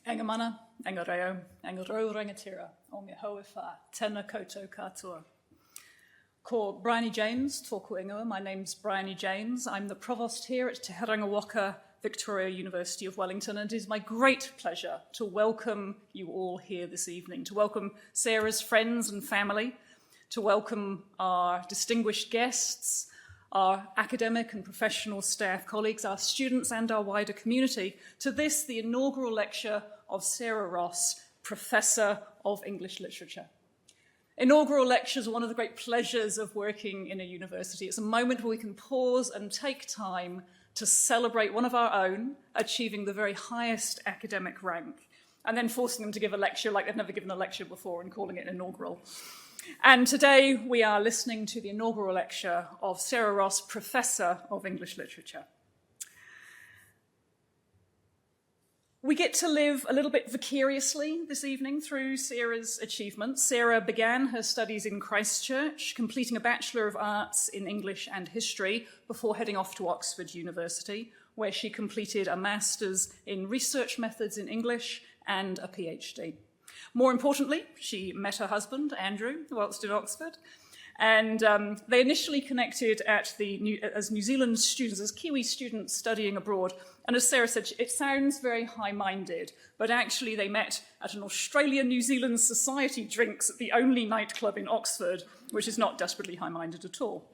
Enga mana, enga reo, enga rau rangatira, o me hau e wha, tēnā koutou katoa. Ko Bryony James, tōku ingoa. My name's Bryony James. I'm the provost here at Te Heranga Victoria University of Wellington, and it is my great pleasure to welcome you all here this evening, to welcome Sarah's friends and family, to welcome our distinguished guests, our academic and professional staff colleagues, our students and our wider community, to this, the inaugural lecture of Sarah Ross, Professor of English Literature. Inaugural lectures are one of the great pleasures of working in a university. It's a moment where we can pause and take time to celebrate one of our own achieving the very highest academic rank, and then forcing them to give a lecture like they've never given a lecture before and calling it inaugural. And today we are listening to the inaugural lecture of Sarah Ross, Professor of English Literature. We get to live a little bit vicariously this evening through Sarah's achievements. Sarah began her studies in Christchurch, completing a Bachelor of Arts in English and History before heading off to Oxford University, where she completed a Master's in Research Methods in English and a PhD. More importantly, she met her husband, Andrew, whilst in Oxford, and they initially connected as New Zealand students, as Kiwi students studying abroad. And as Sarah said, it sounds very high-minded, but actually they met at an Australia-New Zealand Society drinks at the only nightclub in Oxford, which is not desperately high-minded at all.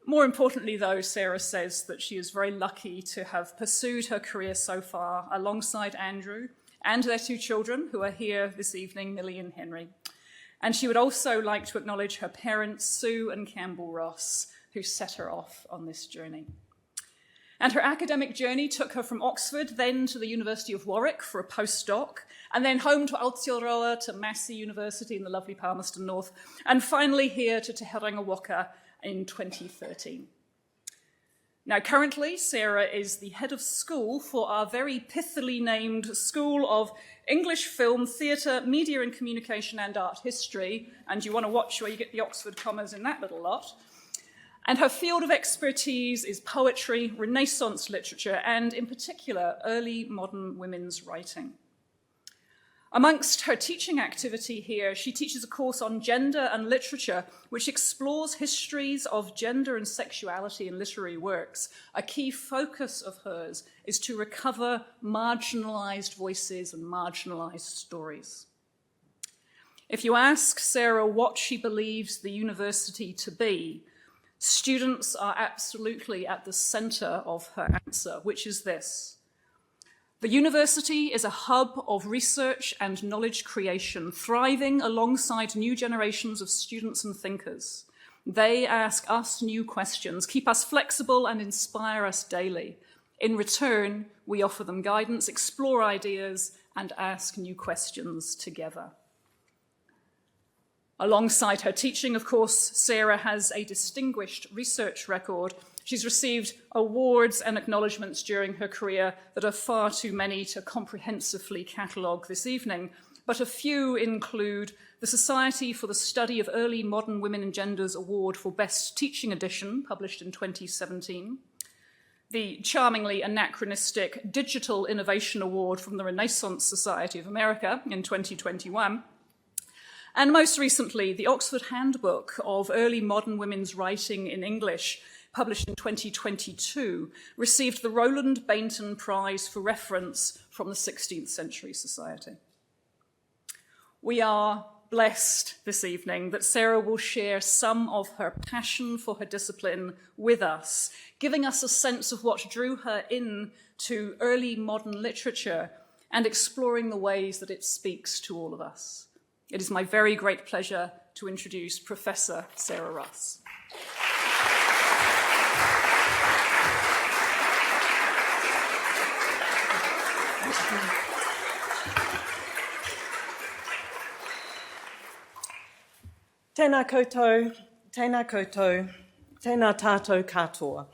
More importantly, though, Sarah says that she is very lucky to have pursued her career so far alongside Andrew and their two children, who are here this evening, Millie and Henry. And she would also like to acknowledge her parents, Sue and Campbell Ross, who set her off on this journey. And her academic journey took her from Oxford, then to the University of Warwick for a postdoc, and then home to Aotearoa, to Massey University in the lovely Palmerston North, and finally here to Te Heranga in 2013. Now, currently, Sarah is the head of school for our very pithily named School of English Film, Theatre, Media and Communication and Art History, and you want to watch where you get the Oxford commas in that little lot. And her field of expertise is poetry, Renaissance literature, and in particular, early modern women's writing. Amongst her teaching activity here, she teaches a course on gender and literature, which explores histories of gender and sexuality in literary works. A key focus of hers is to recover marginalised voices and marginalised stories. If you ask Sarah what she believes the university to be, students are absolutely at the centre of her answer, which is this: the university is a hub of research and knowledge creation, thriving alongside new generations of students and thinkers. They ask us new questions, keep us flexible and inspire us daily. In return, we offer them guidance, explore ideas, and ask new questions together. Alongside her teaching, of course, Sarah has a distinguished research record. She's received awards and acknowledgements during her career that are far too many to comprehensively catalogue this evening, but a few include the Society for the Study of Early Modern Women and Genders Award for Best Teaching Edition, published in 2017, the charmingly anachronistic Digital Innovation Award from the Renaissance Society of America in 2021, and most recently, the Oxford Handbook of Early Modern Women's Writing in English, published in 2022, received the Roland Bainton Prize for Reference from the 16th Century Society. We are blessed this evening that Sarah will share some of her passion for her discipline with us, giving us a sense of what drew her into early modern literature and exploring the ways that it speaks to all of us. It is my very great pleasure to introduce Professor Sarah Ross. Tēnā koutou, tēnā tātou katoa.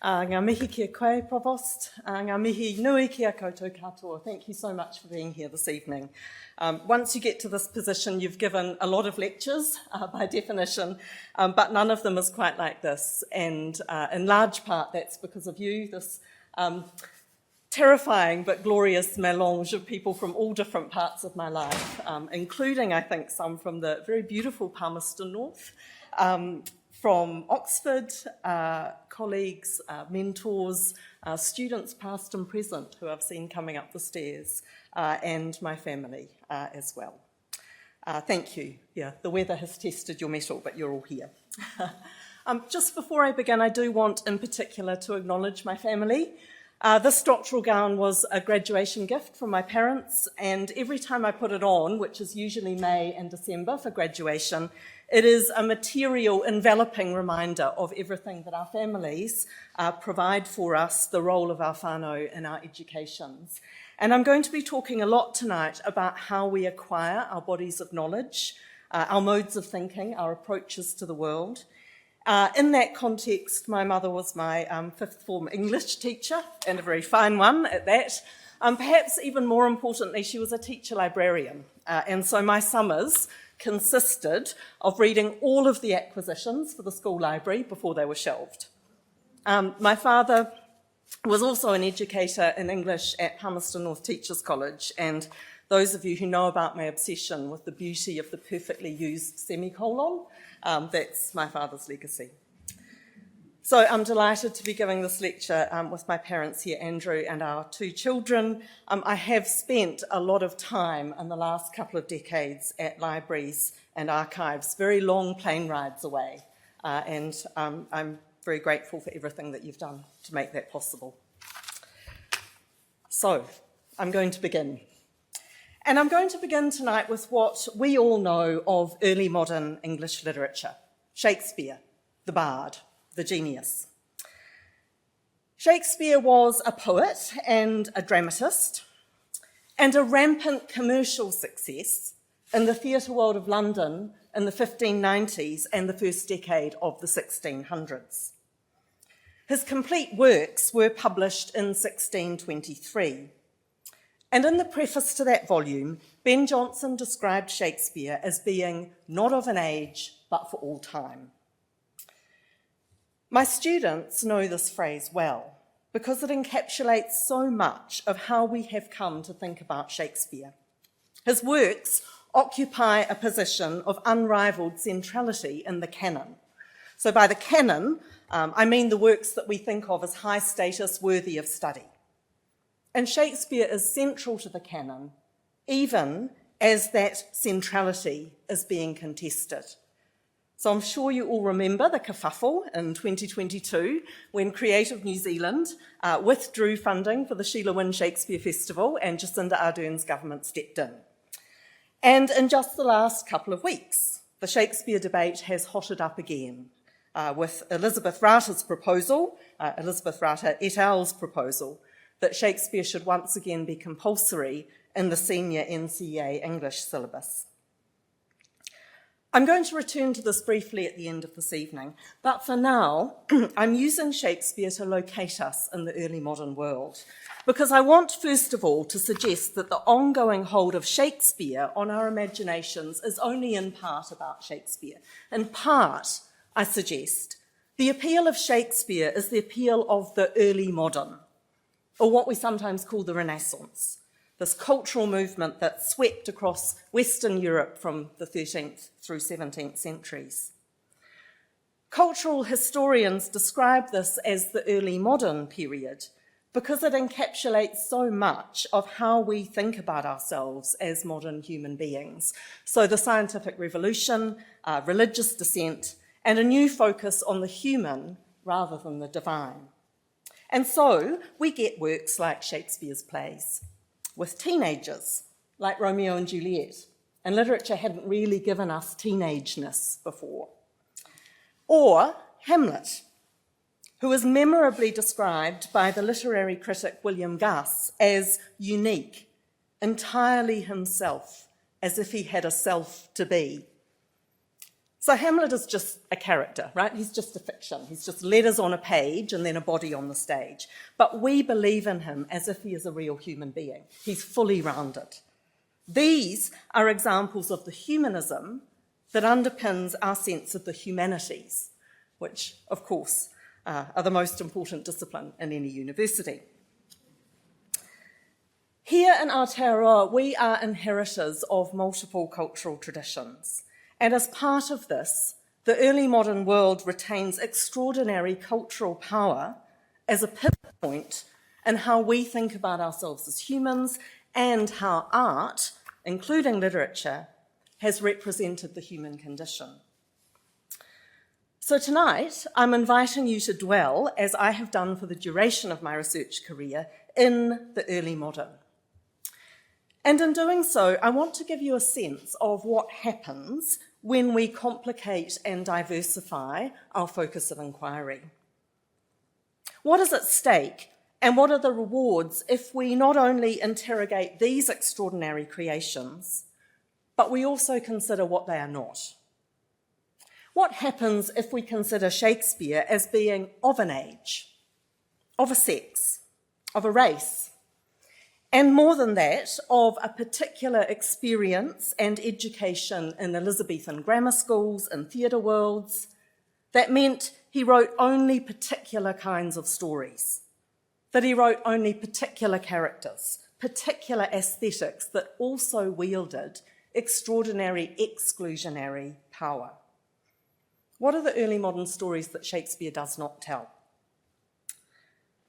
Ngā mihi kia koe, Provost. Ngā mihi nui kia koutou katoa. Thank you so much for being here this evening. Once you get to this position, you've given a lot of lectures by definition, but none of them is quite like this. And in large part, that's because of you. This terrifying but glorious melange of people from all different parts of my life, including, I think, some from the very beautiful Palmerston North, from Oxford, colleagues, mentors, students past and present who I've seen coming up the stairs, and my family as well. Thank you. Yeah, the weather has tested your mettle, but you're all here. Just before I begin, I do want in particular to acknowledge my family. This doctoral gown was a graduation gift from my parents, and every time I put it on, which is usually May and December for graduation, it is a material, enveloping reminder of everything that our families provide for us, the role of our whānau in our educations. And I'm going to be talking a lot tonight about how we acquire our bodies of knowledge, our modes of thinking, our approaches to the world. In that context, my mother was my fifth form English teacher, and a very fine one at that. Perhaps even more importantly, she was a teacher librarian. And so my summers consisted of reading all of the acquisitions for the school library before they were shelved. My father was also an educator in English at Palmerston North Teachers College, and those of you who know about my obsession with the beauty of the perfectly used semicolon, that's my father's legacy. So I'm delighted to be giving this lecture with my parents here, Andrew, and our two children. I have spent a lot of time in the last couple of decades at libraries and archives, very long plane rides away, and I'm very grateful for everything that you've done to make that possible. So I'm going to begin. And I'm going to begin tonight with what we all know of early modern English literature: Shakespeare, the bard, the genius. Shakespeare was a poet and a dramatist, and a rampant commercial success in the theatre world of London in the 1590s and the first decade of the 1600s. His complete works were published in 1623. And in the preface to that volume, Ben Jonson described Shakespeare as being not of an age, but for all time. My students know this phrase well, because it encapsulates so much of how we have come to think about Shakespeare. His works occupy a position of unrivaled centrality in the canon. So by the canon, I mean the works that we think of as high status, worthy of study. And Shakespeare is central to the canon, even as that centrality is being contested. So I'm sure you all remember the kerfuffle in 2022 when Creative New Zealand withdrew funding for the Sheila Wynne Shakespeare Festival and Jacinda Ardern's government stepped in. And in just the last couple of weeks, the Shakespeare debate has hotted up again with Elizabeth Rata's proposal, Elizabeth Rata et al.'s proposal, that Shakespeare should once again be compulsory in the senior NCEA English syllabus. I'm going to return to this briefly at the end of this evening, but for now, I'm using Shakespeare to locate us in the early modern world, because I want, first of all, to suggest that the ongoing hold of Shakespeare on our imaginations is only in part about Shakespeare. In part, I suggest, the appeal of Shakespeare is the appeal of the early modern, or what we sometimes call the Renaissance, this cultural movement that swept across Western Europe from the 13th through 17th centuries. Cultural historians describe this as the early modern period because it encapsulates so much of how we think about ourselves as modern human beings. So the scientific revolution, religious dissent, and a new focus on the human rather than the divine. And so we get works like Shakespeare's plays with teenagers, like Romeo and Juliet, and literature hadn't really given us teenageness before. Or Hamlet, who is memorably described by the literary critic William Guss as unique, entirely himself, as if he had a self to be. So Hamlet is just a character, right? He's just a fiction. He's just letters on a page and then a body on the stage. But we believe in him as if he is a real human being. He's fully rounded. These are examples of the humanism that underpins our sense of the humanities, which, of course, are the most important discipline in any university. Here in Aotearoa, we are inheritors of multiple cultural traditions. And as part of this, the early modern world retains extraordinary cultural power as a pivot point in how we think about ourselves as humans and how art, including literature, has represented the human condition. So tonight, I'm inviting you to dwell, as I have done for the duration of my research career, in the early modern. And in doing so, I want to give you a sense of what happens when we complicate and diversify our focus of inquiry. What is at stake, and what are the rewards if we not only interrogate these extraordinary creations, but we also consider what they are not? What happens if we consider Shakespeare as being of an age, of a sex, of a race, and more than that, of a particular experience and education in Elizabethan grammar schools and theatre worlds that meant he wrote only particular kinds of stories, that he wrote only particular characters, particular aesthetics that also wielded extraordinary exclusionary power? What are the early modern stories that Shakespeare does not tell?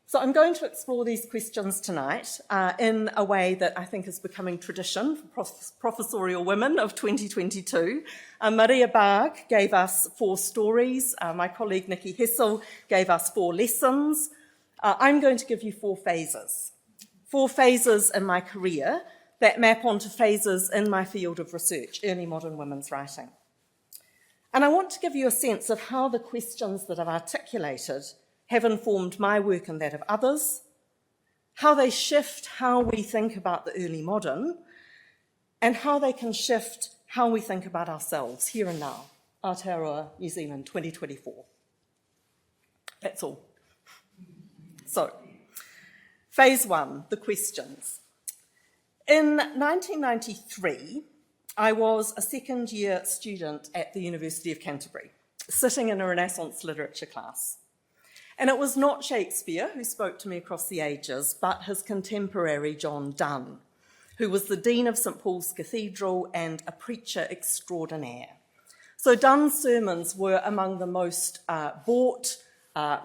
So I'm going to explore these questions tonight in a way that I think is becoming tradition for professorial women of 2022. Maria Barg gave us 4 stories. My colleague Nikki Hessel gave us 4 lessons. I'm going to give you 4 phases. 4 phases in my career that map onto phases in my field of research, early modern women's writing. And I want to give you a sense of how the questions that I've articulated have informed my work and that of others, how they shift how we think about the early modern, and how they can shift how we think about ourselves here and now, Aotearoa New Zealand 2024. That's all. So, phase 1, the questions. In 1993, I was a second-year student at the University of Canterbury, sitting in a Renaissance literature class. And it was not Shakespeare who spoke to me across the ages, but his contemporary John Donne, who was the Dean of St Paul's Cathedral and a preacher extraordinaire. So Donne's sermons were among the most bought,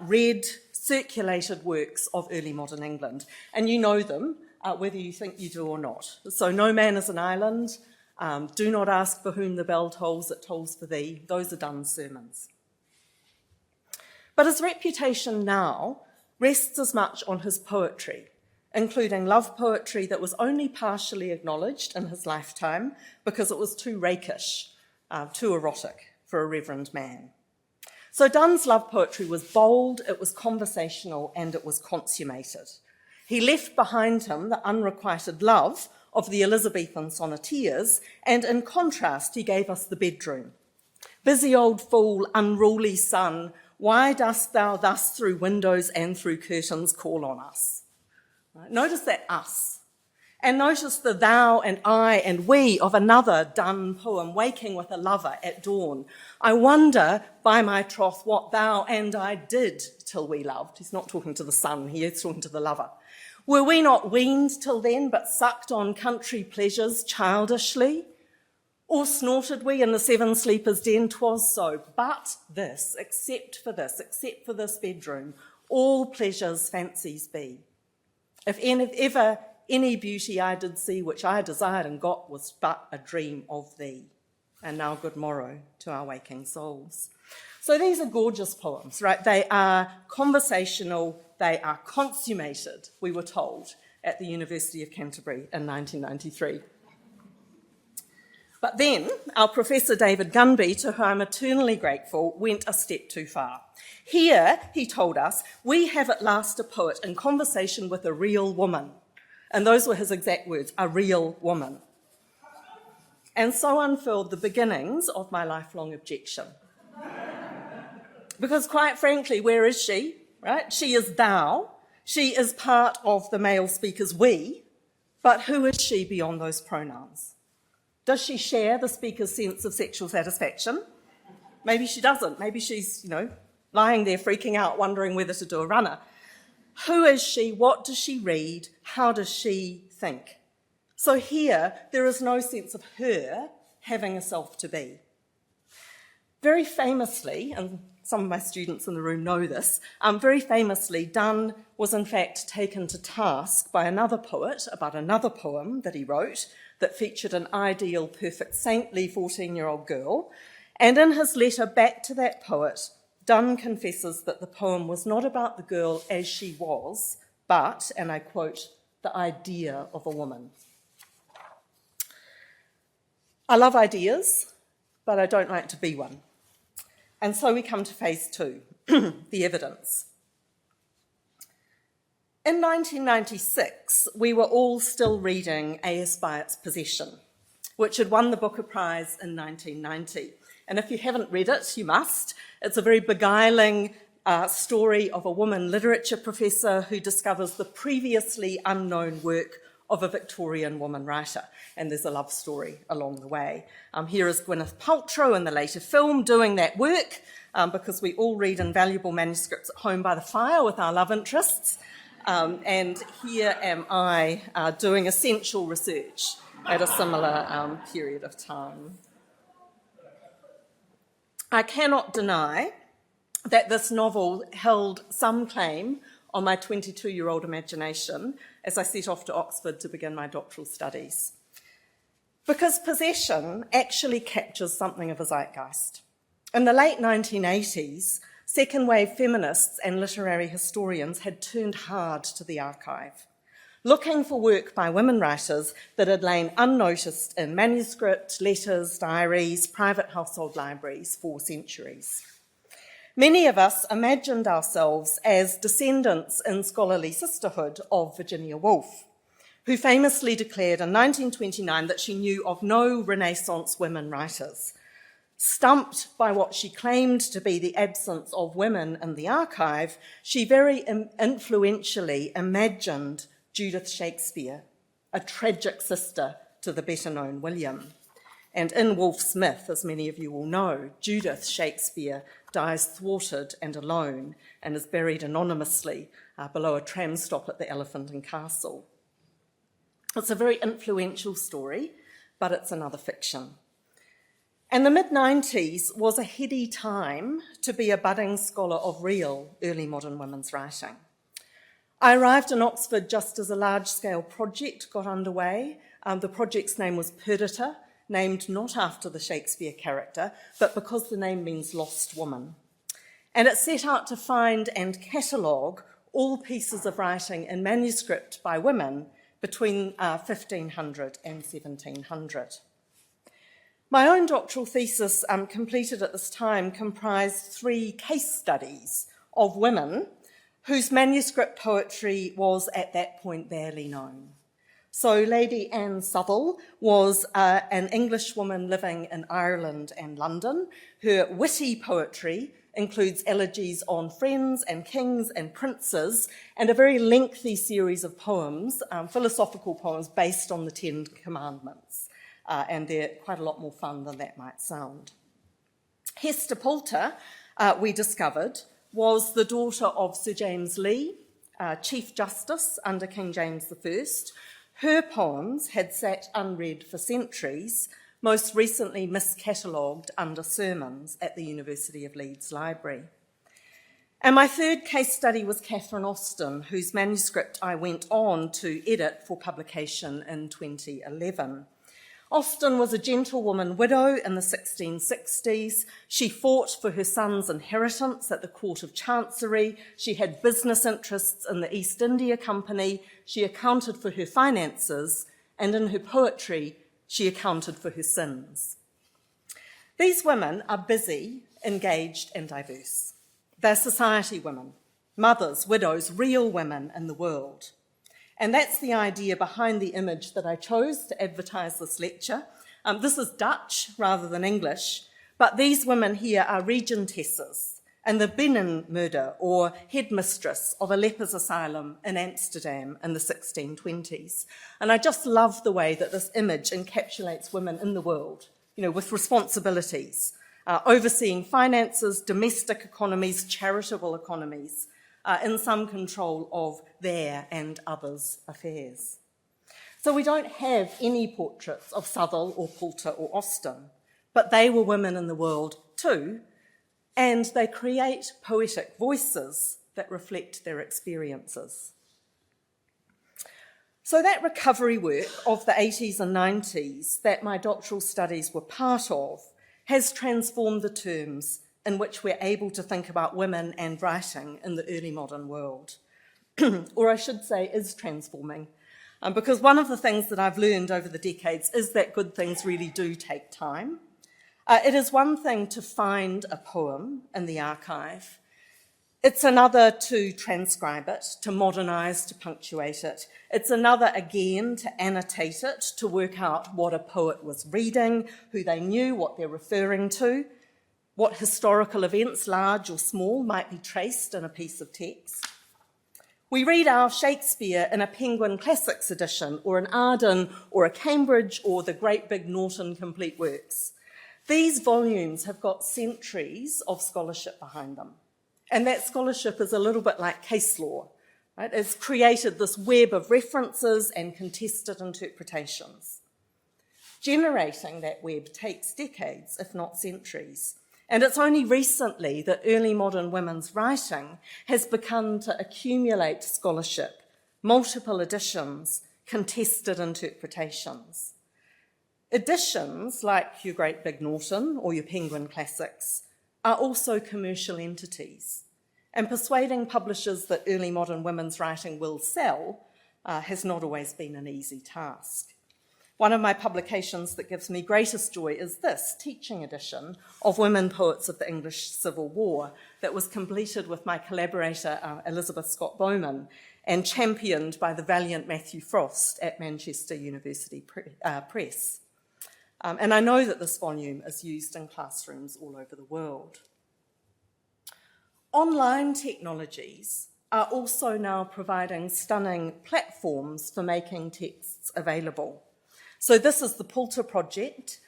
read, circulated works of early modern England. And you know them, whether you think you do or not. So No Man is an Island, Do Not Ask for Whom the Bell Tolls, It Tolls for Thee. Those are Donne's sermons. But his reputation now rests as much on his poetry, including love poetry that was only partially acknowledged in his lifetime because it was too rakish, too erotic for a reverend man. So Donne's love poetry was bold, it was conversational, and it was consummated. He left behind him the unrequited love of the Elizabethan sonneteers, and in contrast, he gave us the bedroom. Busy old fool, unruly son, why dost thou thus through windows and through curtains call on us? Right? Notice that us. And notice the thou and I and we of another Donne poem, waking with a lover at dawn. I wonder, by my troth, what thou and I did till we loved. He's not talking to the son here, he's talking to the lover. Were we not weaned till then, but sucked on country pleasures childishly? Or snorted we in the seven sleepers' den? 'Twas so. But this, except for this bedroom, all pleasures fancies be. If ever any beauty I did see, which I desired and got, was but a dream of thee. And now good morrow to our waking souls. So these are gorgeous poems, right? They are conversational, they are consummated, we were told, at the University of Canterbury in 1993. But then our Professor David Gunby, to whom I'm eternally grateful, went a step too far. Here, he told us, we have at last a poet in conversation with a real woman. And those were his exact words, a real woman. And so unfurled the beginnings of my lifelong objection. Because quite frankly, where is she, right? She is thou. She is part of the male speaker's we. But who is she beyond those pronouns? Does she share the speaker's sense of sexual satisfaction? Maybe she doesn't. Maybe she's, lying there freaking out, wondering whether to do a runner. Who is she? What does she read? How does she think. So here, there is no sense of her having a self to be. Very famously, and some of my students in the room know this, very famously, Donne was in fact taken to task by another poet about another poem that he wrote that featured an ideal, perfect, saintly 14-year-old girl. And in his letter back to that poet, Donne confesses that the poem was not about the girl as she was, but, and I quote, the idea of a woman. I love ideas, but I don't like to be one. And so we come to phase two, the evidence. In 1996, we were all still reading A.S. Byatt's Possession, which had won the Booker Prize in 1990. And if you haven't read it, you must. It's a very beguiling story of a woman literature professor who discovers the previously unknown work of a Victorian woman writer. And there's a love story along the way. Here is Gwyneth Paltrow in the later film doing that work, because we all read invaluable manuscripts at home by the fire with our love interests. And here am I doing essential research at a similar period of time. I cannot deny that this novel held some claim on my 22-year-old imagination as I set off to Oxford to begin my doctoral studies. Because Possession actually captures something of a zeitgeist. In the late 1980s, second-wave feminists and literary historians had turned hard to the archive, looking for work by women writers that had lain unnoticed in manuscript, letters, diaries, private household libraries for centuries. Many of us imagined ourselves as descendants in scholarly sisterhood of Virginia Woolf, who famously declared in 1929 that she knew of no Renaissance women writers. Stumped by what she claimed to be the absence of women in the archive, she very influentially imagined Judith Shakespeare, a tragic sister to the better-known William. And in Woolf's myth, as many of you will know, Judith Shakespeare dies thwarted and alone and is buried anonymously below a tram stop at the Elephant and Castle. It's a very influential story, but it's another fiction. And the mid-90s was a heady time to be a budding scholar of real early modern women's writing. I arrived in Oxford just as a large-scale project got underway. The project's name was Perdita, named not after the Shakespeare character, but because the name means lost woman. And it set out to find and catalogue all pieces of writing in manuscript by women between 1500 and 1700. My own doctoral thesis, completed at this time, comprised 3 case studies of women whose manuscript poetry was at that point barely known. So Lady Anne Southall was an English woman living in Ireland and London. Her witty poetry includes elegies on friends and kings and princes, and a very lengthy series of poems, philosophical poems based on the 10 Commandments. And they're quite a lot more fun than that might sound. Hester Poulter, we discovered, was the daughter of Sir James Lee, Chief Justice under King James I. Her poems had sat unread for centuries, most recently miscatalogued under sermons at the University of Leeds Library. And my third case study was Catherine Austen, whose manuscript I went on to edit for publication in 2011. Austen was a gentlewoman widow in the 1660s. She fought for her son's inheritance at the Court of Chancery. She had business interests in the East India Company. She accounted for her finances, and in her poetry, she accounted for her sins. These women are busy, engaged, and diverse. They're society women, mothers, widows, real women in the world. And that's the idea behind the image that I chose to advertise this lecture. This is Dutch rather than English, but these women here are regentesses in the Binnen murder or headmistress of a lepers asylum in Amsterdam in the 1620s. And I just love the way that this image encapsulates women in the world, with responsibilities, overseeing finances, domestic economies, charitable economies, in some control of their and others' affairs. So we don't have any portraits of Southall or Poulter or Austen, but they were women in the world too, and they create poetic voices that reflect their experiences. So that recovery work of the 80s and 90s that my doctoral studies were part of has transformed the terms in which we're able to think about women and writing in the early modern world. Or I should say is transforming. Because one of the things that I've learned over the decades is that good things really do take time. It is one thing to find a poem in the archive. It's another to transcribe it, to modernise, to punctuate it. It's another, again, to annotate it, to work out what a poet was reading, who they knew, what they're referring to, what historical events, large or small, might be traced in a piece of text. We read our Shakespeare in a Penguin Classics edition, or an Arden, or a Cambridge, or the Great Big Norton Complete Works. These volumes have got centuries of scholarship behind them. And that scholarship is a little bit like case law, right? It's created this web of references and contested interpretations. Generating that web takes decades, if not centuries. And it's only recently that early modern women's writing has begun to accumulate scholarship, multiple editions, contested interpretations. Editions, like your Great Big Norton or your Penguin Classics, are also commercial entities. And persuading publishers that early modern women's writing will sell has not always been an easy task. One of my publications that gives me greatest joy is this teaching edition of Women Poets of the English Civil War that was completed with my collaborator Elizabeth Scott Bowman and championed by the valiant Matthew Frost at Manchester University Press. And I know that this volume is used in classrooms all over the world. Online technologies are also now providing stunning platforms for making texts available. So this is the Poulter Project,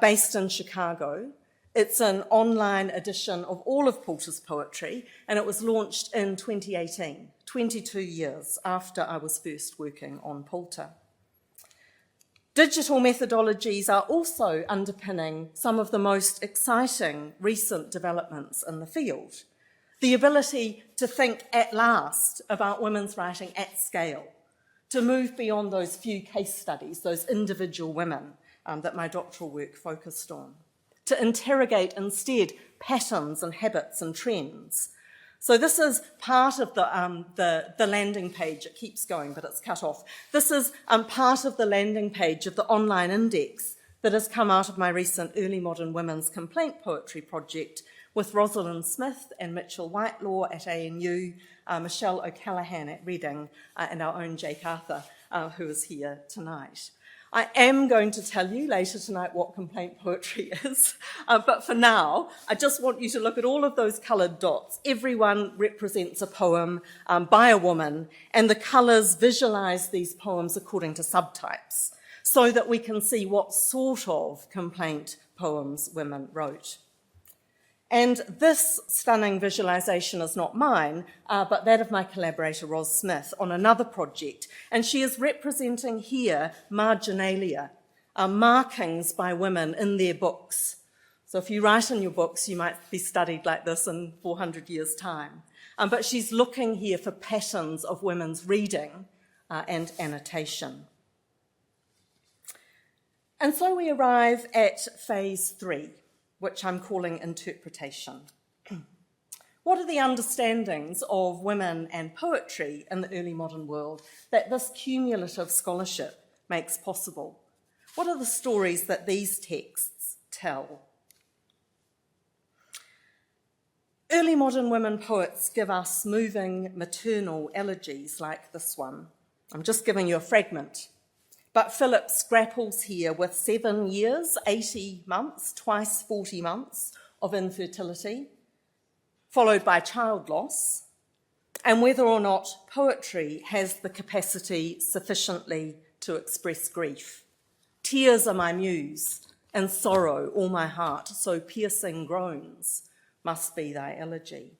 based in Chicago. It's an online edition of all of Poulter's poetry, and it was launched in 2018, 22 years after I was first working on Poulter. Digital methodologies are also underpinning some of the most exciting recent developments in the field. The ability to think at last about women's writing at scale, to move beyond those few case studies, those individual women that my doctoral work focused on, to interrogate instead patterns and habits and trends. So this is part of the landing page. It keeps going, but it's cut off. This is part of the landing page of the online index that has come out of my recent Early Modern Women's Complaint Poetry project with Rosalind Smith and Mitchell Whitelaw at ANU, Michelle O'Callaghan at Reading, and our own Jake Arthur, who is here tonight. I am going to tell you later tonight what complaint poetry is, but for now, I just want you to look at all of those coloured dots. Everyone represents a poem by a woman, and the colours visualise these poems according to subtypes, so that we can see what sort of complaint poems women wrote. And this stunning visualisation is not mine, but that of my collaborator, Ros Smith, on another project. And she is representing here marginalia, markings by women in their books. So if you write in your books, you might be studied like this in 400 years' time. But she's looking here for patterns of women's reading and annotation. And so we arrive at phase 3. Which I'm calling interpretation. What are the understandings of women and poetry in the early modern world that this cumulative scholarship makes possible? What are the stories that these texts tell? Early modern women poets give us moving maternal elegies like this one. I'm just giving you a fragment. But Phillips grapples here with 7 years, 80 months, twice 40 months of infertility, followed by child loss, and whether or not poetry has the capacity sufficiently to express grief. Tears are my muse, and sorrow all my heart, so piercing groans must be thy elegy.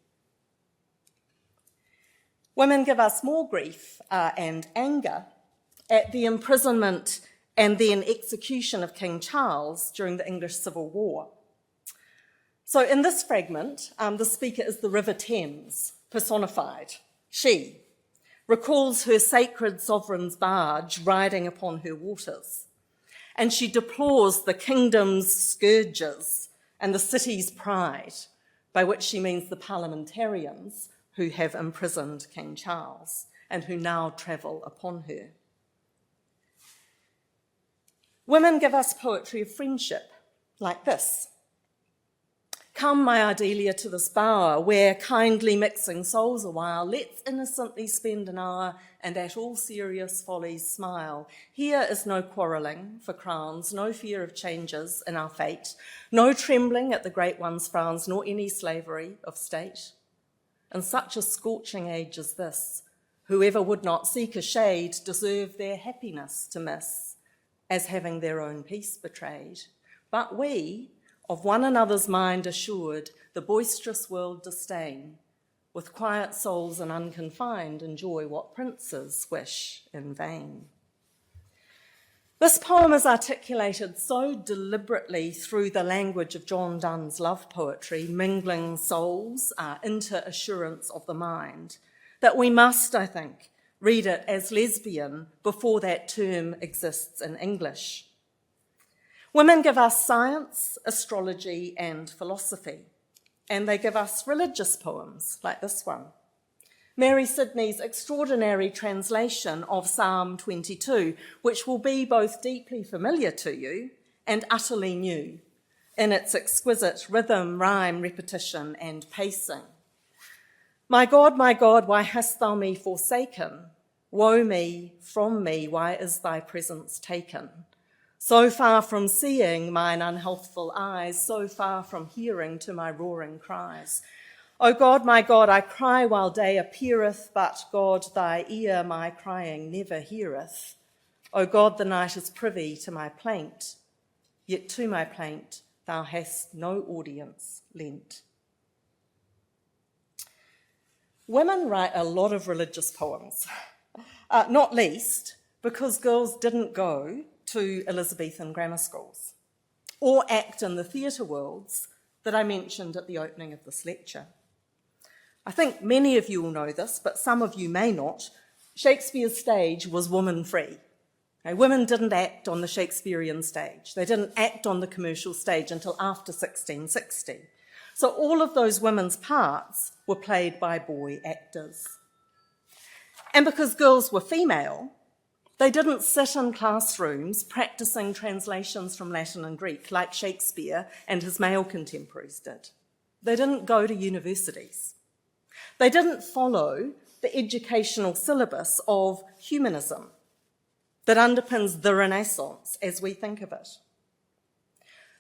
Women give us more grief and anger, at the imprisonment and then execution of King Charles during the English Civil War. So in this fragment, the speaker is the River Thames, personified. She recalls her sacred sovereign's barge riding upon her waters, and she deplores the kingdom's scourges and the city's pride, by which she means the parliamentarians who have imprisoned King Charles and who now travel upon her. Women give us poetry of friendship, like this. Come, my Ardelia, to this bower, where kindly mixing souls a while, let's innocently spend an hour, and at all serious follies smile. Here is no quarrelling for crowns, no fear of changes in our fate, no trembling at the great one's frowns, nor any slavery of state. In such a scorching age as this, whoever would not seek a shade deserve their happiness to miss, as having their own peace betrayed. But we, of one another's mind assured, the boisterous world disdain, with quiet souls and unconfined enjoy what princes wish in vain. This poem is articulated so deliberately through the language of John Donne's love poetry, mingling souls, inter-assurance of the mind, that we must, I think, read it as lesbian before that term exists in English. Women give us science, astrology, and philosophy, and they give us religious poems like this one. Mary Sidney's extraordinary translation of Psalm 22, which will be both deeply familiar to you and utterly new in its exquisite rhythm, rhyme, repetition, and pacing. My God, why hast thou me forsaken? Woe me, from me, why is thy presence taken? So far from seeing mine unhealthful eyes, so far from hearing to my roaring cries. O God, my God, I cry while day appeareth, but God, thy ear my crying never heareth. O God, the night is privy to my plaint, yet to my plaint thou hast no audience lent. Women write a lot of religious poems, not least because girls didn't go to Elizabethan grammar schools or act in the theatre worlds that I mentioned at the opening of this lecture. I think many of you will know this, but some of you may not. Shakespeare's stage was woman-free. Okay, women didn't act on the Shakespearean stage. They didn't act on the commercial stage until after 1660. So all of those women's parts were played by boy actors. And because girls were female, they didn't sit in classrooms practicing translations from Latin and Greek like Shakespeare and his male contemporaries did. They didn't go to universities. They didn't follow the educational syllabus of humanism that underpins the Renaissance as we think of it.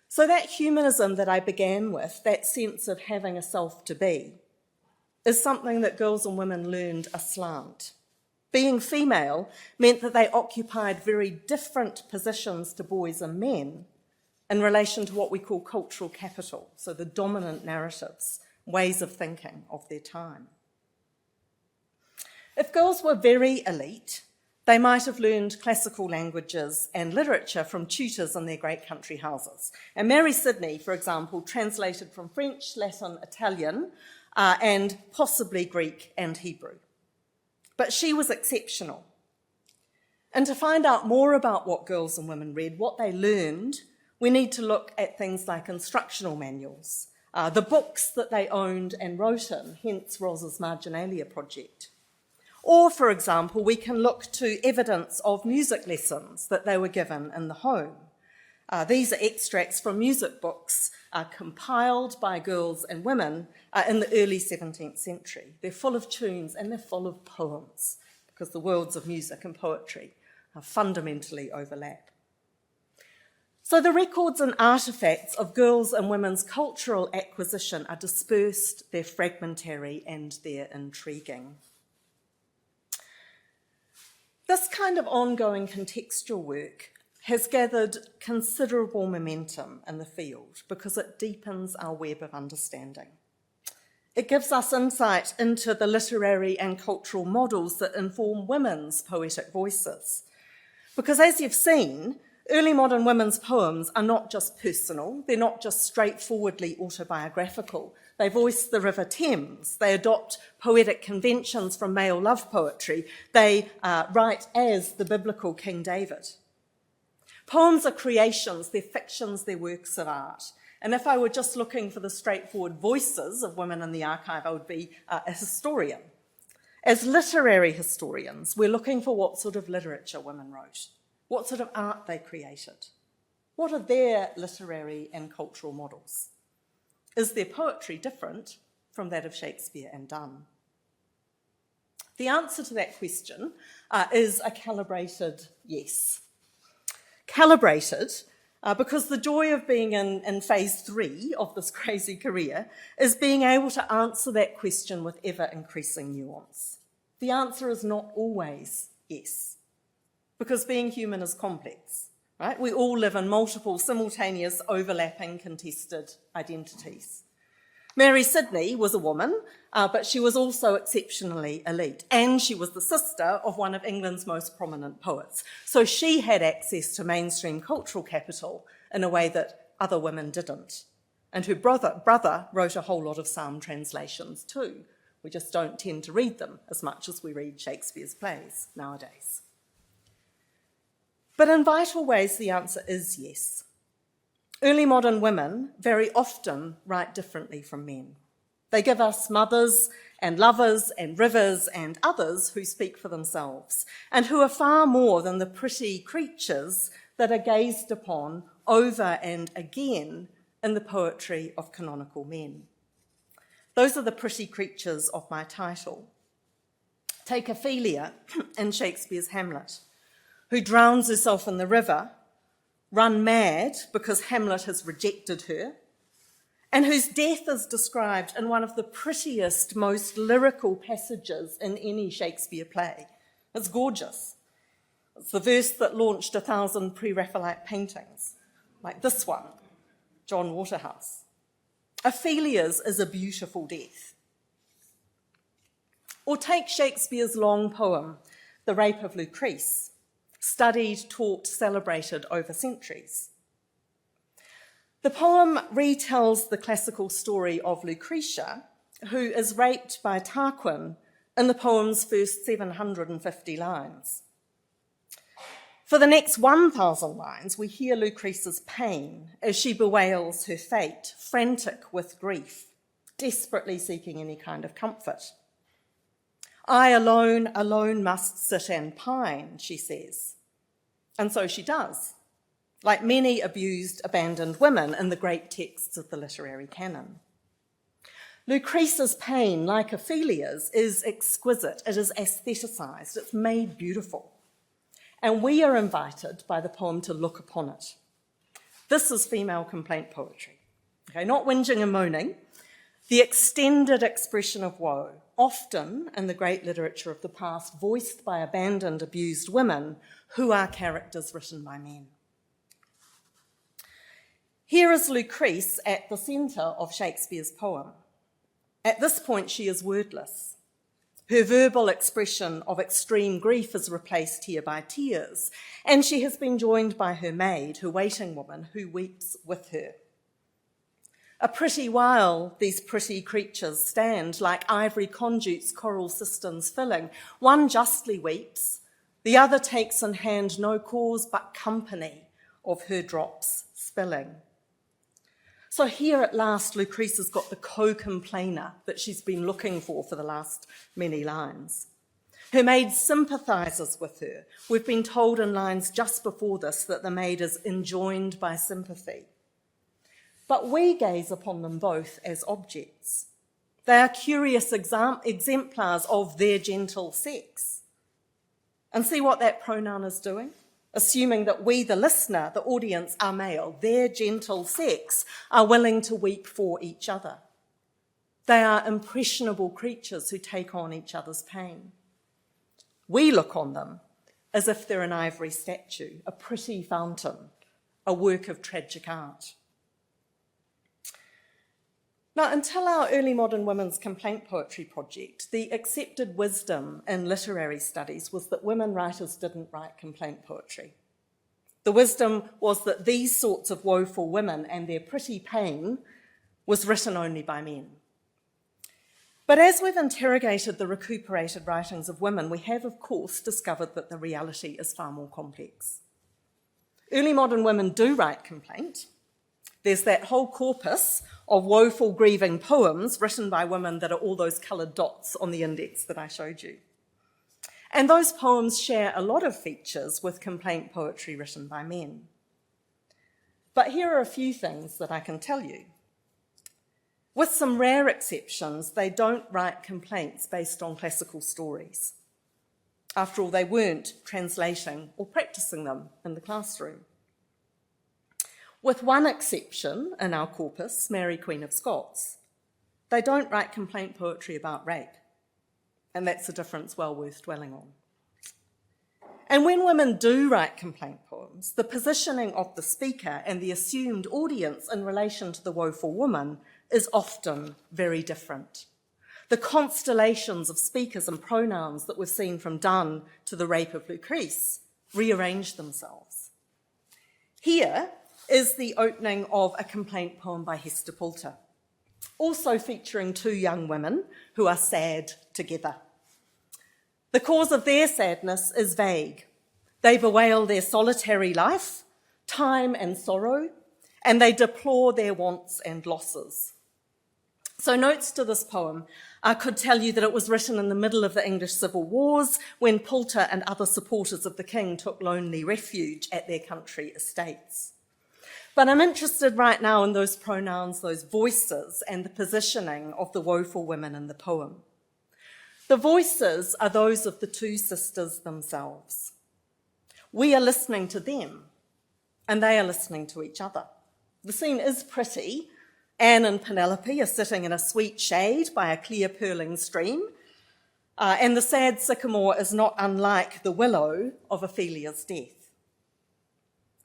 So that humanism that I began with, that sense of having a self to be, is something that girls and women learned aslant. Being female meant that they occupied very different positions to boys and men in relation to what we call cultural capital, so the dominant narratives, ways of thinking of their time. If girls were very elite, they might have learned classical languages and literature from tutors in their great country houses. And Mary Sidney, for example, translated from French, Latin, Italian, and possibly Greek and Hebrew. But she was exceptional. And to find out more about what girls and women read, what they learned, we need to look at things like instructional manuals, the books that they owned and wrote in, hence Ros's Marginalia project. Or, for example, we can look to evidence of music lessons that they were given in the home. These are extracts from music books compiled by girls and women in the early 17th century. They're full of tunes and they're full of poems because the worlds of music and poetry fundamentally overlap. So the records and artefacts of girls' and women's cultural acquisition are dispersed, they're fragmentary, and they're intriguing. This kind of ongoing contextual work has gathered considerable momentum in the field because it deepens our web of understanding. It gives us insight into the literary and cultural models that inform women's poetic voices. Because as you've seen, early modern women's poems are not just personal, they're not just straightforwardly autobiographical. They voice the River Thames, they adopt poetic conventions from male love poetry, they write as the biblical King David. Poems are creations, they're fictions, they're works of art. And if I were just looking for the straightforward voices of women in the archive, I would be a historian. As literary historians, we're looking for what sort of literature women wrote, what sort of art they created. What are their literary and cultural models? Is their poetry different from that of Shakespeare and Donne? The answer to that question is a calibrated yes. Calibrated because the joy of being in phase 3 of this crazy career is being able to answer that question with ever-increasing nuance. The answer is not always yes, because being human is complex, right? We all live in multiple, simultaneous, overlapping, contested identities. Mary Sidney was a woman, but she was also exceptionally elite, and she was the sister of one of England's most prominent poets. So she had access to mainstream cultural capital in a way that other women didn't. And her brother wrote a whole lot of psalm translations too. We just don't tend to read them as much as we read Shakespeare's plays nowadays. But in vital ways, the answer is yes. Early modern women very often write differently from men. They give us mothers and lovers and rivers and others who speak for themselves and who are far more than the pretty creatures that are gazed upon over and again in the poetry of canonical men. Those are the pretty creatures of my title. Take Ophelia in Shakespeare's Hamlet, who drowns herself in the river, run mad because Hamlet has rejected her, and whose death is described in one of the prettiest, most lyrical passages in any Shakespeare play. It's gorgeous. It's the verse that launched 1,000 pre-Raphaelite paintings, like this one, John Waterhouse. Ophelia's is a beautiful death. Or take Shakespeare's long poem, The Rape of Lucrece, studied, taught, celebrated over centuries. The poem retells the classical story of Lucretia, who is raped by Tarquin in the poem's first 750 lines. For the next 1,000 lines, we hear Lucrece's pain as she bewails her fate, frantic with grief, desperately seeking any kind of comfort. I alone must sit and pine, she says. And so she does, like many abused, abandoned women in the great texts of the literary canon. Lucrece's pain, like Ophelia's, is exquisite. It is aestheticised. It's made beautiful. And we are invited by the poem to look upon it. This is female complaint poetry. Okay, not whinging and moaning. The extended expression of woe, often in the great literature of the past, voiced by abandoned, abused women who are characters written by men. Here is Lucrece at the centre of Shakespeare's poem. At this point, she is wordless. Her verbal expression of extreme grief is replaced here by tears, and she has been joined by her maid, her waiting woman, who weeps with her. A pretty while these pretty creatures stand, like ivory conduits coral cisterns filling. One justly weeps, the other takes in hand no cause but company of her drops spilling. So here at last, Lucrece has got the co-complainer that she's been looking for the last many lines. Her maid sympathises with her. We've been told in lines just before this that the maid is enjoined by sympathy. But we gaze upon them both as objects. They are curious exemplars of their gentle sex. And see what that pronoun is doing? Assuming that we, the listener, the audience, are male, their gentle sex are willing to weep for each other. They are impressionable creatures who take on each other's pain. We look on them as if they're an ivory statue, a pretty fountain, a work of tragic art. Now, until our early modern women's complaint poetry project, the accepted wisdom in literary studies was that women writers didn't write complaint poetry. The wisdom was that these sorts of woeful women and their pretty pain was written only by men. But as we've interrogated the recuperated writings of women, we have, of course, discovered that the reality is far more complex. Early modern women do write complaint. There's that whole corpus of woeful, grieving poems written by women that are all those coloured dots on the index that I showed you. And those poems share a lot of features with complaint poetry written by men. But here are a few things that I can tell you. With some rare exceptions, they don't write complaints based on classical stories. After all, they weren't translating or practicing them in the classroom. With one exception in our corpus, Mary, Queen of Scots, they don't write complaint poetry about rape. And that's a difference well worth dwelling on. And when women do write complaint poems, the positioning of the speaker and the assumed audience in relation to the woeful woman is often very different. The constellations of speakers and pronouns that we've seen from Donne to the rape of Lucrece rearrange themselves. Here is the opening of a complaint poem by Hester Poulter, also featuring two young women who are sad together. The cause of their sadness is vague. They bewail their solitary life, time and sorrow, and they deplore their wants and losses. So notes to this poem could tell you that it was written in the middle of the English Civil Wars when Poulter and other supporters of the king took lonely refuge at their country estates. But I'm interested right now in those pronouns, those voices, and the positioning of the woeful women in the poem. The voices are those of the two sisters themselves. We are listening to them, and they are listening to each other. The scene is pretty. Anne and Penelope are sitting in a sweet shade by a clear purling stream, and the sad sycamore is not unlike the willow of Ophelia's death.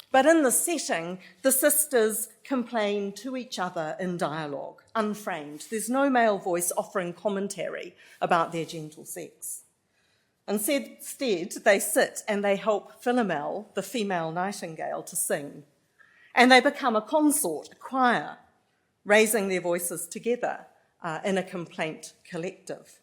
But in the setting, the sisters complain to each other in dialogue, unframed. There's no male voice offering commentary about their gentle sex. Instead, they sit and they help Philomel, the female nightingale, to sing. And they become a consort, a choir, raising their voices together in a complaint collective.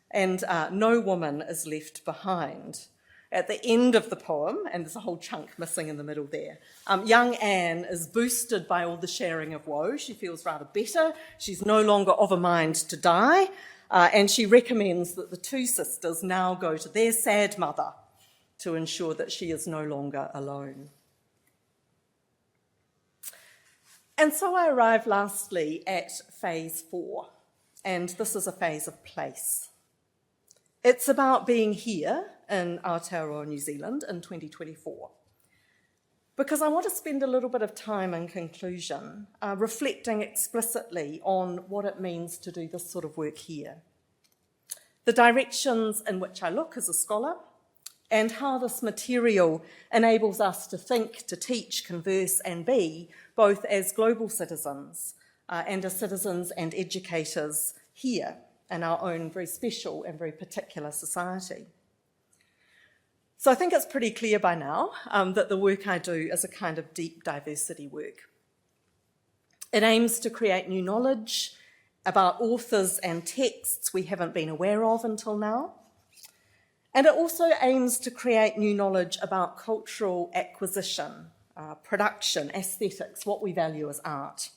And no woman is left behind. At the end of the poem, and there's a whole chunk missing in the middle there, young Anne is boosted by all the sharing of woe. She feels rather better. She's no longer of a mind to die, and she recommends that the two sisters now go to their sad mother to ensure that she is no longer alone. And so I arrive lastly at phase 4, and this is a phase of place. It's about being here in Aotearoa New Zealand in 2024, because I want to spend a little bit of time in conclusion reflecting explicitly on what it means to do this sort of work here, the directions in which I look as a scholar, and how this material enables us to think, to teach, converse, and be, both as global citizens and as citizens and educators here in our own very special and very particular society. So I think it's pretty clear by now that the work I do is a kind of deep diversity work. It aims to create new knowledge about authors and texts we haven't been aware of until now. And it also aims to create new knowledge about cultural acquisition, production, aesthetics, what we value as art.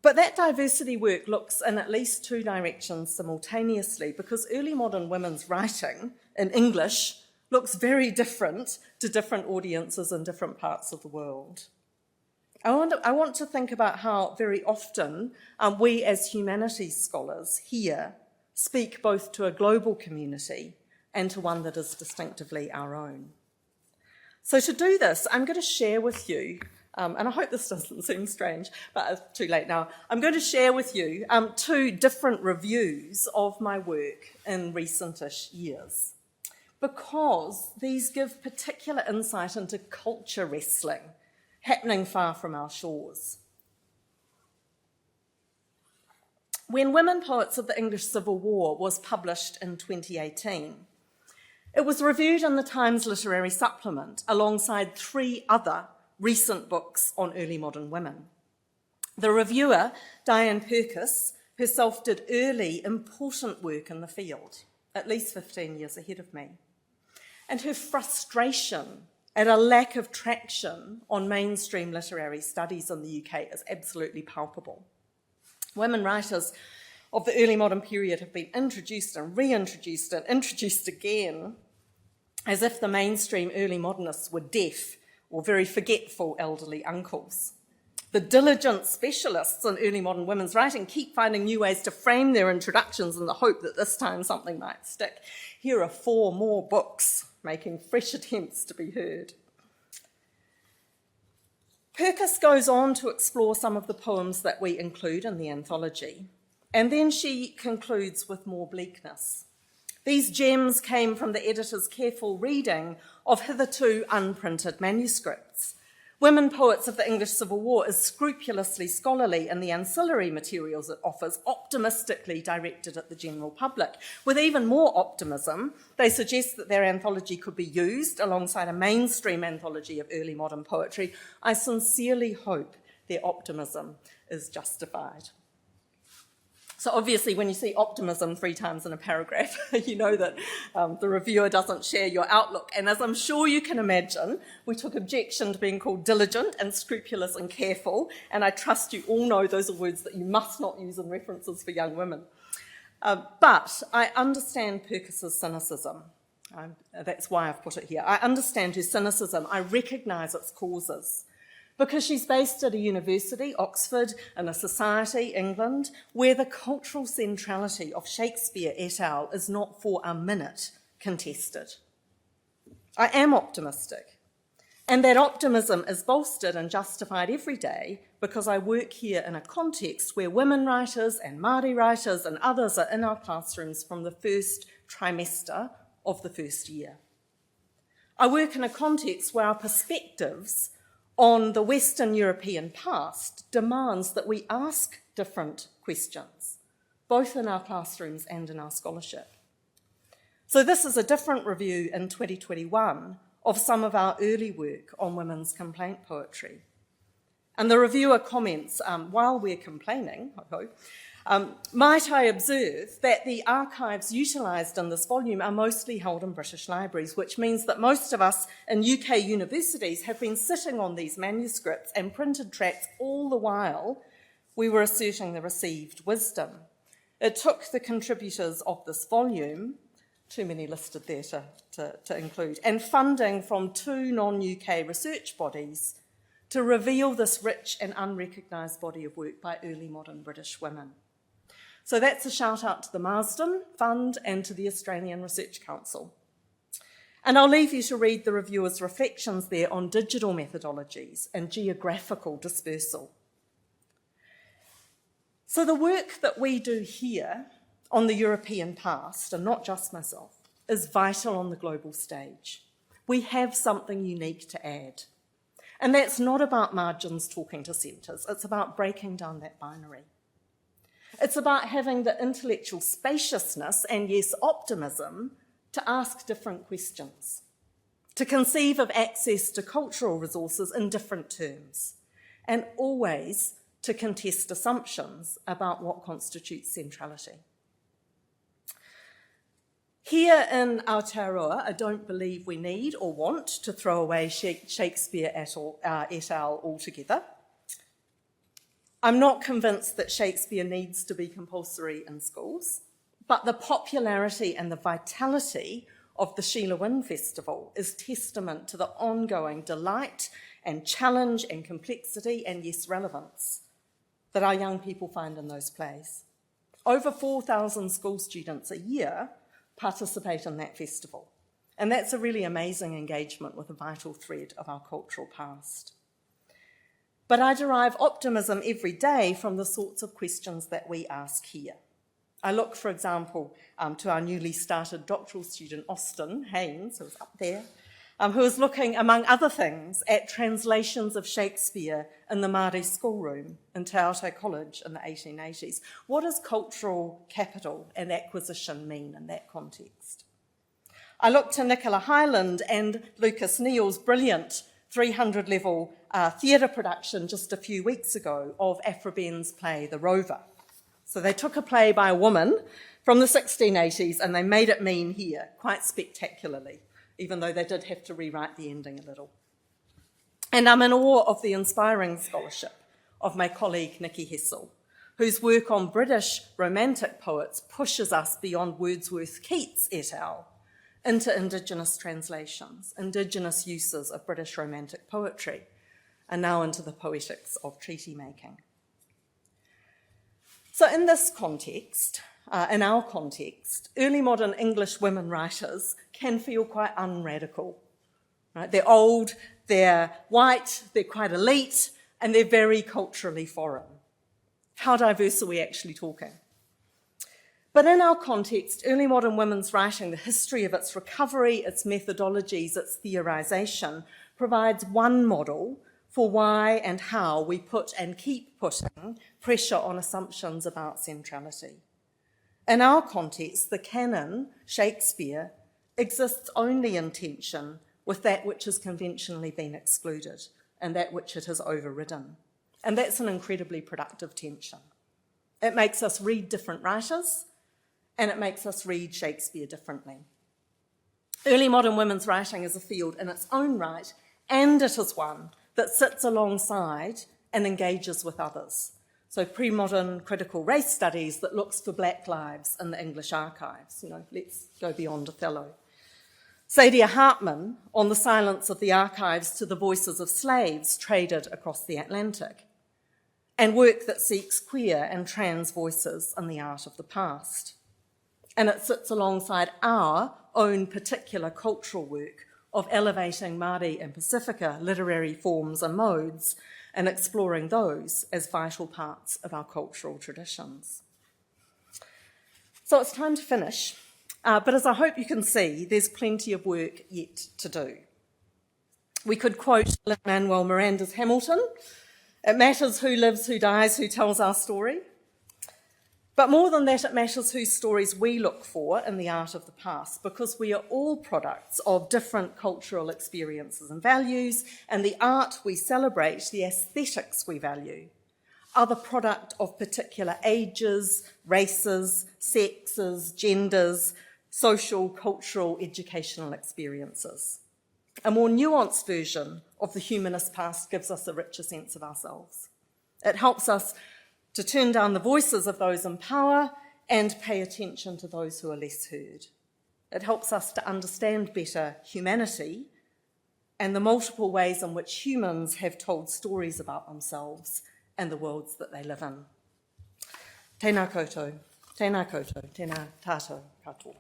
But that diversity work looks in at least two directions simultaneously, because early modern women's writing in English looks very different to different audiences in different parts of the world. I want to think about how very often we as humanities scholars here speak both to a global community and to one that is distinctively our own. So to do this, I'm going to share with you, and I hope this doesn't seem strange, but it's too late now. I'm going to share with you two different reviews of my work in recentish years, because these give particular insight into culture wrestling happening far from our shores. When Women Poets of the English Civil War was published in 2018, it was reviewed in the Times Literary Supplement alongside 3 other recent books on early modern women. The reviewer, Diane Purkis, herself did early, important work in the field, at least 15 years ahead of me. And her frustration at a lack of traction on mainstream literary studies in the UK is absolutely palpable. Women writers of the early modern period have been introduced and reintroduced and introduced again as if the mainstream early modernists were deaf or very forgetful elderly uncles. The diligent specialists in early modern women's writing keep finding new ways to frame their introductions in the hope that this time something might stick. Here are 4 more books making fresh attempts to be heard. Purkis goes on to explore some of the poems that we include in the anthology, and then she concludes with more bleakness. These gems came from the editor's careful reading of hitherto unprinted manuscripts. Women Poets of the English Civil War is scrupulously scholarly in the ancillary materials it offers, optimistically directed at the general public. With even more optimism, they suggest that their anthology could be used alongside a mainstream anthology of early modern poetry. I sincerely hope their optimism is justified. So obviously, when you see optimism 3 times in a paragraph, you know that the reviewer doesn't share your outlook. And as I'm sure you can imagine, we took objection to being called diligent and scrupulous and careful. And I trust you all know those are words that you must not use in references for young women. But I understand Purkis's cynicism. That's why I've put it here. I understand her cynicism. I recognise its causes. Because she's based at a university, Oxford, in a society, England, where the cultural centrality of Shakespeare et al. Is not for a minute contested. I am optimistic, and that optimism is bolstered and justified every day because I work here in a context where women writers and Māori writers and others are in our classrooms from the first trimester of the first year. I work in a context where our perspectives on the Western European past demands that we ask different questions, both in our classrooms and in our scholarship. So this is a different review in 2021 of some of our early work on women's complaint poetry. And the reviewer comments, while we're complaining, I hope, might I observe that the archives utilised in this volume are mostly held in British libraries, which means that most of us in UK universities have been sitting on these manuscripts and printed tracts all the while we were asserting the received wisdom. It took the contributors of this volume, too many listed there to include, and funding from 2 non-UK research bodies to reveal this rich and unrecognised body of work by early modern British women. So that's a shout out to the Marsden Fund and to the Australian Research Council. And I'll leave you to read the reviewer's reflections there on digital methodologies and geographical dispersal. So the work that we do here on the European past, and not just myself, is vital on the global stage. We have something unique to add. And that's not about margins talking to centres, it's about breaking down that binary. It's about having the intellectual spaciousness and, yes, optimism to ask different questions, to conceive of access to cultural resources in different terms, and always to contest assumptions about what constitutes centrality. Here in Aotearoa, I don't believe we need or want to throw away Shakespeare et al. Altogether. I'm not convinced that Shakespeare needs to be compulsory in schools, but the popularity and the vitality of the Sheila Wynne Festival is testament to the ongoing delight and challenge and complexity and, yes, relevance that our young people find in those plays. Over 4,000 school students a year participate in that festival, and that's a really amazing engagement with a vital thread of our cultural past. But I derive optimism every day from the sorts of questions that we ask here. I look, for example, to our newly started doctoral student, Austin Haynes, who's up there, who is looking, among other things, at translations of Shakespeare in the Māori schoolroom in Te Aotearoa College in the 1880s. What does cultural capital and acquisition mean in that context? I looked to Nicola Hyland and Lucas Neal's brilliant 300-level theatre production just a few weeks ago of Afraben's play The Rover. So they took a play by a woman from the 1680s and they made it mean here, quite spectacularly, even though they did have to rewrite the ending a little. And I'm in awe of the inspiring scholarship of my colleague Nikki Hessel, whose work on British romantic poets pushes us beyond Wordsworth Keats et al. Into Indigenous translations, Indigenous uses of British romantic poetry, and now into the poetics of treaty making. So in this context, in our context, early modern English women writers can feel quite unradical. Right? They're old, they're white, they're quite elite, and they're very culturally foreign. How diverse are we actually talking? But in our context, early modern women's writing, the history of its recovery, its methodologies, its theorisation, provides one model for why and how we put and keep putting pressure on assumptions about centrality. In our context, the canon, Shakespeare, exists only in tension with that which has conventionally been excluded and that which it has overridden. And that's an incredibly productive tension. It makes us read different writers, and it makes us read Shakespeare differently. Early modern women's writing is a field in its own right, and it is one that sits alongside and engages with others. So pre-modern critical race studies that looks for Black lives in the English archives. Let's go beyond Othello. Saidiya Hartman on the silence of the archives to the voices of slaves traded across the Atlantic, and work that seeks queer and trans voices in the art of the past. And it sits alongside our own particular cultural work of elevating Māori and Pacifica literary forms and modes and exploring those as vital parts of our cultural traditions. So it's time to finish, but as I hope you can see, there's plenty of work yet to do. We could quote Lin-Manuel Miranda's Hamilton: "It matters who lives, who dies, who tells our story." But more than that, it matters whose stories we look for in the art of the past, because we are all products of different cultural experiences and values, and the art we celebrate, the aesthetics we value, are the product of particular ages, races, sexes, genders, social, cultural, educational experiences. A more nuanced version of the humanist past gives us a richer sense of ourselves. It helps us to turn down the voices of those in power and pay attention to those who are less heard. It helps us to understand better humanity and the multiple ways in which humans have told stories about themselves and the worlds that they live in. Tēnā koutou, tēnā koutou, tēnā tātou katoa.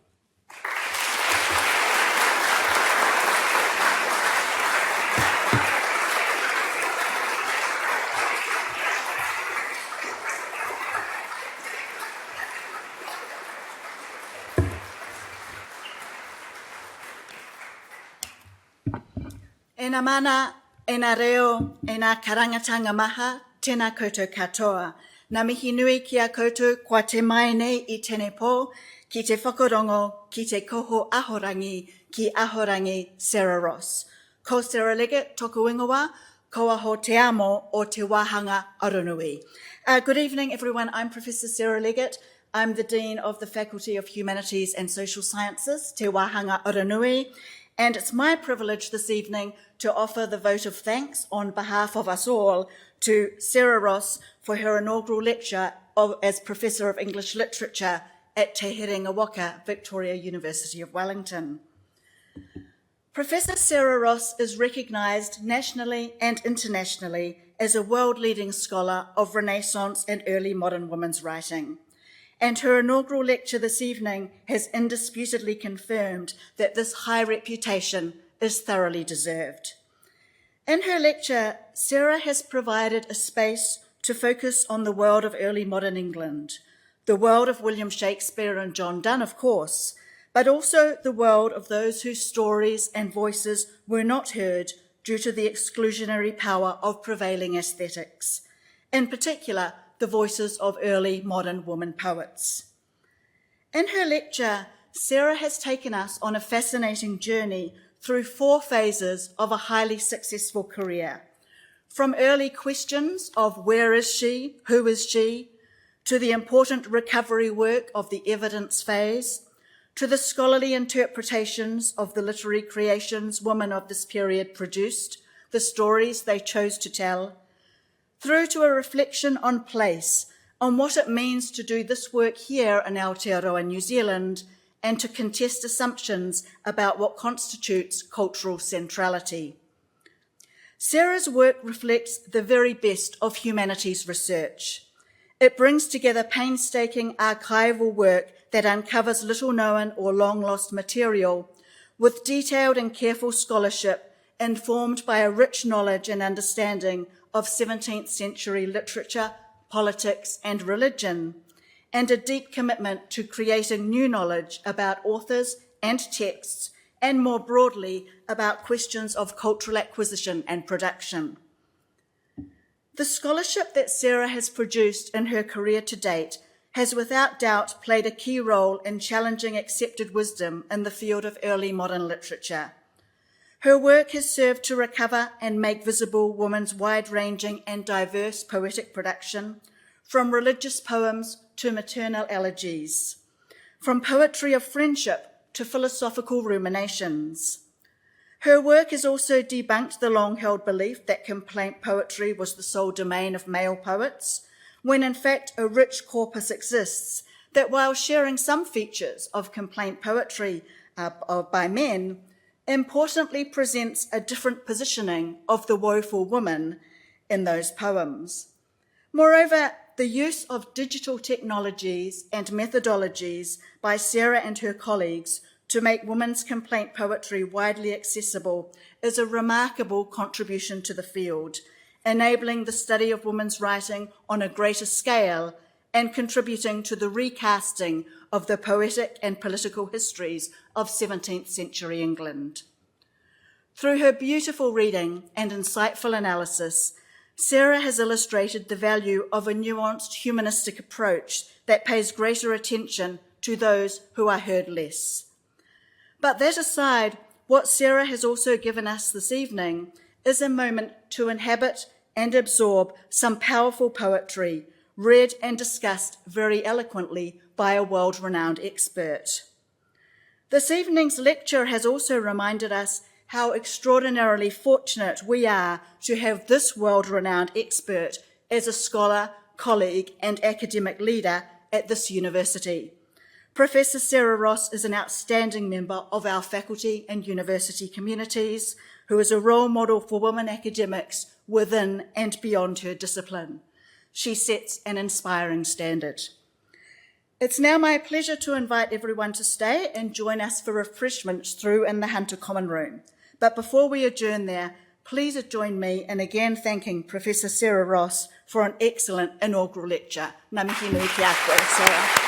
E nā mana, e nā reo, e nā karangatanga maha, tēnā koutou katoa. Nā mihi nui ki a koutou, kua te mai nei I tēnei pō, ki te whakarongo, ki te koho ahorangi, ki ahorangi Sarah Ross. Ko Sarah Leggett, toku ingoa, ko aho te amo o te wāhanga Aronui. Good evening, everyone. I'm Professor Sarah Leggett. I'm the Dean of the Faculty of Humanities and Social Sciences, Te Wāhanga Aronui. And it's my privilege this evening to offer the vote of thanks on behalf of us all to Sarah Ross for her inaugural lecture as Professor of English Literature at Te Herenga Waka, Victoria University of Wellington. Professor Sarah Ross is recognised nationally and internationally as a world-leading scholar of Renaissance and early modern women's writing. And her inaugural lecture this evening has indisputably confirmed that this high reputation is thoroughly deserved. In her lecture, Sarah has provided a space to focus on the world of early modern England, the world of William Shakespeare and John Donne, of course, but also the world of those whose stories and voices were not heard due to the exclusionary power of prevailing aesthetics, in particular, the voices of early modern woman poets. In her lecture, Sarah has taken us on a fascinating journey through 4 phases of a highly successful career, from early questions of where is she, who is she, to the important recovery work of the evidence phase, to the scholarly interpretations of the literary creations women of this period produced, the stories they chose to tell, through to a reflection on place, on what it means to do this work here in Aotearoa New Zealand, and to contest assumptions about what constitutes cultural centrality. Sarah's work reflects the very best of humanities research. It brings together painstaking archival work that uncovers little-known or long-lost material with detailed and careful scholarship informed by a rich knowledge and understanding of 17th century literature, politics, and religion, and a deep commitment to creating new knowledge about authors and texts, and more broadly, about questions of cultural acquisition and production. The scholarship that Sarah has produced in her career to date has without doubt played a key role in challenging accepted wisdom in the field of early modern literature. Her work has served to recover and make visible women's wide-ranging and diverse poetic production, from religious poems to maternal elegies, from poetry of friendship to philosophical ruminations. Her work has also debunked the long-held belief that complaint poetry was the sole domain of male poets, when in fact a rich corpus exists that, while sharing some features of complaint poetry by men, importantly presents a different positioning of the woeful woman in those poems. Moreover, the use of digital technologies and methodologies by Sarah and her colleagues to make women's complaint poetry widely accessible is a remarkable contribution to the field, enabling the study of women's writing on a greater scale and contributing to the recasting of the poetic and political histories of 17th century England. Through her beautiful reading and insightful analysis, Sarah has illustrated the value of a nuanced humanistic approach that pays greater attention to those who are heard less. But that aside, what Sarah has also given us this evening is a moment to inhabit and absorb some powerful poetry, read and discussed very eloquently by a world-renowned expert. This evening's lecture has also reminded us how extraordinarily fortunate we are to have this world-renowned expert as a scholar, colleague, and academic leader at this university. Professor Sarah Ross is an outstanding member of our faculty and university communities, who is a role model for women academics within and beyond her discipline. She sets an inspiring standard. It's now my pleasure to invite everyone to stay and join us for refreshments through in the Hunter Common Room. But before we adjourn there, please join me in again thanking Professor Sarah Ross for an excellent inaugural lecture. Ngā mihi nui ki a koe, Sarah.